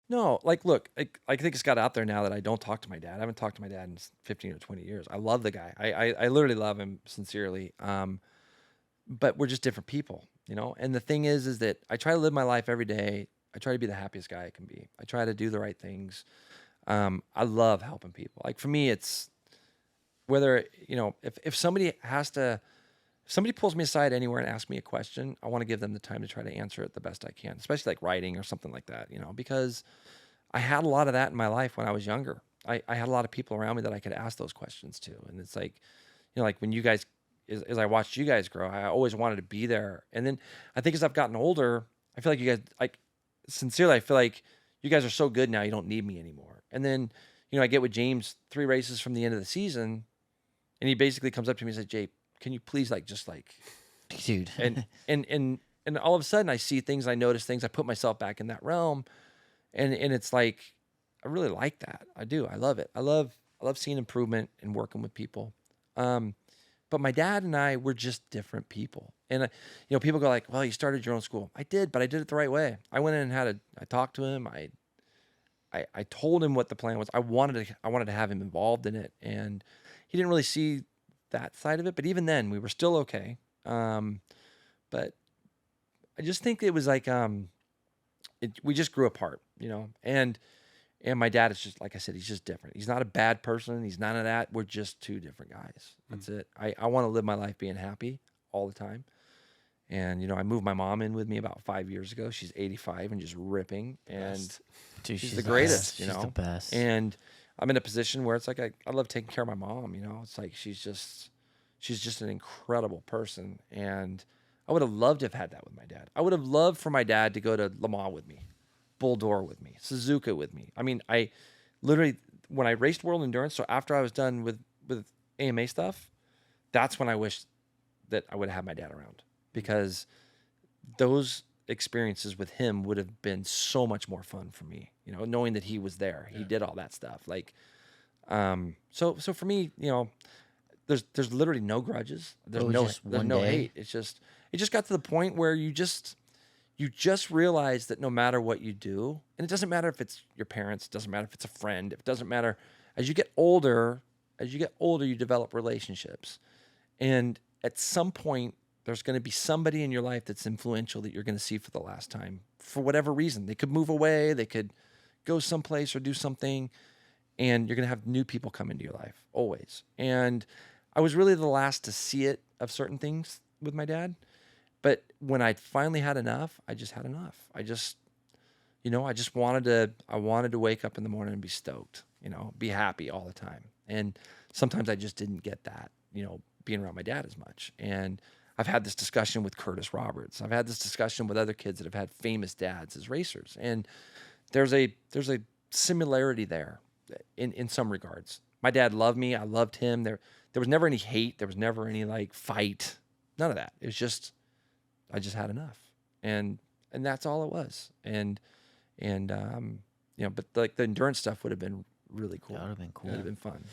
No, like, look, I think it's got out there now that I don't talk to my dad. I haven't talked to my dad in 15 or 20 years. I love the guy. I literally love him sincerely. But we're just different people, you know? And the thing is that I try to live my life every day. I try to be the happiest guy I can be. I try to do the right things. I love helping people. Like for me, it's whether, if somebody has to, if somebody pulls me aside anywhere and asks me a question, I want to give them the time to try to answer it the best I can, especially like writing or something like that, because I had a lot of that in my life when I was younger. I had a lot of people around me that I could ask those questions to. And it's like, like when you guys, as I watched you guys grow, I always wanted to be there. And then I think as I've gotten older, I feel like you guys, like, sincerely, I feel like you guys are so good now, you don't need me anymore. And then, I get with James 3 races from the end of the season, and he basically comes up to me and says, Jay, can you please, like, just like, Dude. and, and all of a sudden I see things, I notice things, I put myself back in that realm. And it's like, I really like that. I do. I love it. I love seeing improvement and working with people. But my dad and I were just different people. And people go like, "Well, you started your own school." I did, but I did it the right way. I went in and I talked to him. I told him what the plan was. I wanted to have him involved in it, and he didn't really see that side of it. But even then, we were still okay. But I just think it was like we just grew apart, and my dad is just, like I said, he's just different. He's not a bad person. He's none of that. We're just two different guys. That's it. I want to live my life being happy all the time. And, I moved my mom in with me about 5 years ago. She's 85 and just ripping. And Dude, she's she's the the best. greatest, She's the best. And I'm in a position where it's like I love taking care of my mom, It's like she's just an incredible person. And I would have loved to have had that with my dad. I would have loved for my dad to go to Le Mans with me, Bulldor with me, Suzuka with me. I mean, I literally, when I raced World Endurance, so after I was done with AMA stuff, that's when I wished that I would have had my dad around, because those experiences with him would have been so much more fun for me, knowing that he was there. He did all that stuff. Like, so for me, there's literally no grudges. But it was just There's one no day. hate. It just got to the point where you just realize that no matter what you do, and it doesn't matter if it's your parents, it doesn't matter if it's a friend, it doesn't matter. As you get older, you develop relationships. And at some point, there's going to be somebody in your life that's influential that you're going to see for the last time for whatever reason. They could move away, they could go someplace or do something, and you're going to have new people come into your life always. And I was really the last to see it of certain things with my dad. But when I finally had enough, I just had enough. I wanted to wake up in the morning and be stoked, be happy all the time. And sometimes I just didn't get that, being around my dad as much. And I've had this discussion with Curtis Roberts. I've had this discussion with other kids that have had famous dads as racers. And there's a similarity there in some regards. My dad loved me. I loved him. There was never any hate. There was never any like fight. None of that. It was just, I just had enough. And that's all it was. And but like the endurance stuff would have been really cool. That would have been It would have cool. been fun.